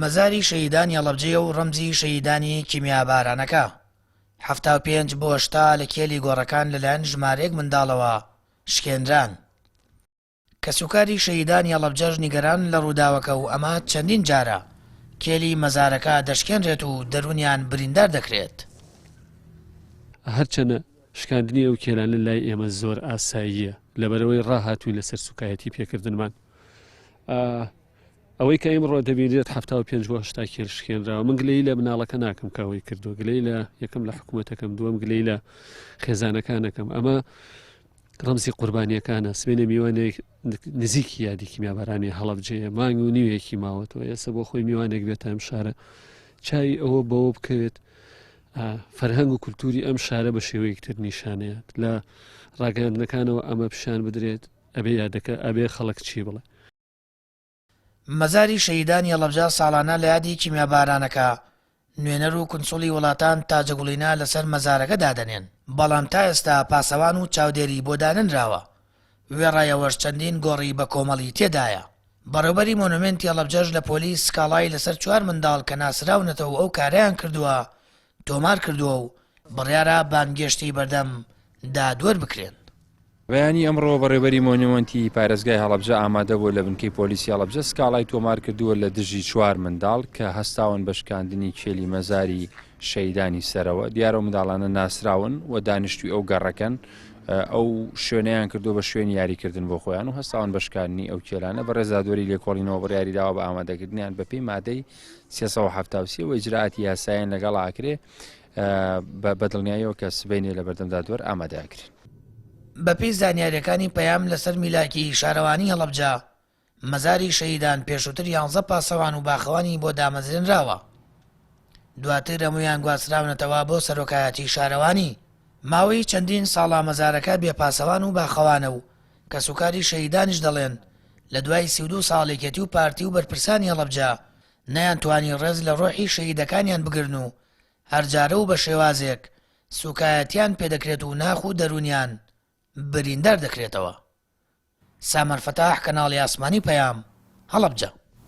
مەزاری شەهیدانی هەڵەبجێ و ڕەمزی شەهیدانی کیمیابارانەکە 75 بۆ 80 لە کێلی گۆڕەکان لەلایەن ژمارەیەک منداڵەوە شکێنران. کەسوکاری شەهیدانی هەڵەبجەش نیگەران لە ڕووداوەکە و ئەمە چەندین جارە کێلی مەزارەکە دەشکێنرێت و دەرونیان بریندار دەکرێت. هەرچەنە شکاندنی ئەو کێلانە لای ئێمە زۆر ئاساییە لەبەرەوەی ڕاهاتووی لەسەر سوکایەتی پێکردنمان. ئەوەی کە ئێمڕۆ دەبینێت 75 بۆ 80 کێل شکێنراوە. من گلەی لە مناڵەکە ناکەم کاوەی کردو، گلەی لە یەکەم لە حکوومەتەکەم، دووەم گلەی لە خێزانەکانەکەم. ئەمە ڕەمزی قوربانیەکانە. سبێنە میوانێک نزیکی یادی کیمیابارانی هەڵەبجەیە، مانگ و نیوێکی ماوەتەوە. ئێستا بۆ خۆی میوانێک بێتە ئەم شارە چای ئەوە بەوە بکەوێت فەرهەنگ و کولتوری ئەم شارە بە شێوەیەکتر نیشانەیە لە ڕاگەاندنەکانەوە ئەمە پیشان بدرێت ئەبێ یادەکە ئەبێ خەڵک چی بڵێ. مەزاری شەهیدانی هەڵەبجە ساڵانە لە یادی کیمیابارانەکە نوێنەر و کنسوڵی وڵاتان تاجەگوڵینا لەسەر مەزارەکە دادەنێن، بەڵام تا ئێستا پاسەوان و چاودێری بۆ داننراوە. وێڕایەوەش چەندین گۆڕی بە کۆمەڵی تێدایە. بەڕێوەبەری مۆنومنتی هەڵەبجەش لە پۆلیس سکاڵای لەسەر 4 منداڵ کە ناسراونەتەوە ئەو کاریان کردووە تۆمار کردووە و بڕیارە بانگێشتی بەردەم دادوەر بکرێن. بەیانی ئەمڕۆ بەڕێوەبەری مۆنومنتی پارێزگای هەڵەبجە ئامادە بوو لە بنکەی پۆلیسی هەڵەبجە سکاڵای تۆمار کردووە لە دژی 4 منداڵ کە هەستاون بە شکاندنی کێلی مەزاری شەهیدانی سەرەوە. دیارە منداڵانە ناسراون و دانیشتوی ئەو گەڕەکەن ئەو شوێنەیان کردو بە شوێن یاریکردن بۆ خۆیان و هەستاون بە شکاندنی ئەو کێلانە بە ڕێزادوەری لێکۆڵینەوە بڕیاریداوە بە ئامادەکردنیان بەپێی مادەی 373 و ئیجراعاتی یاساییان لەگەڵ ئاکرێ بە بەدڵنیاییەوە کە سبەینێ لە بەردەم دادوەر ئامادەکرێن. بەپێی زانیاریەکانی پەیام لەسەر میلاکی شارەوانی هەڵەبجە مەزاری شەهیدان پێشووتر 11 پاسەوان و باخەوانی بۆ دامەزرێنراوە. دواتر هەمویان گواستراونەتەوە بۆ سەرۆکایەتی شارەوانی. ماوەی چەندین ساڵا مەزارەکە بێ پاسەوان و باخەوانە و کەسوکاری شەهیدانیش دەڵێن لە دوای 32 ساڵێکەتی و پارتی و بەرپرسانی هەڵەبجە نەیانتوانی ڕێز لە ڕۆحی شەهیدەکانیان بگرن و هەرجارە و بە شێوازێک سوکایەتیان پێدەکرێت و ناخ و دەرونیان بریندار دەکرێتەوە. سامەر فەتاح، کەناڵی ئاسمانی پەیام، هەڵەبجە.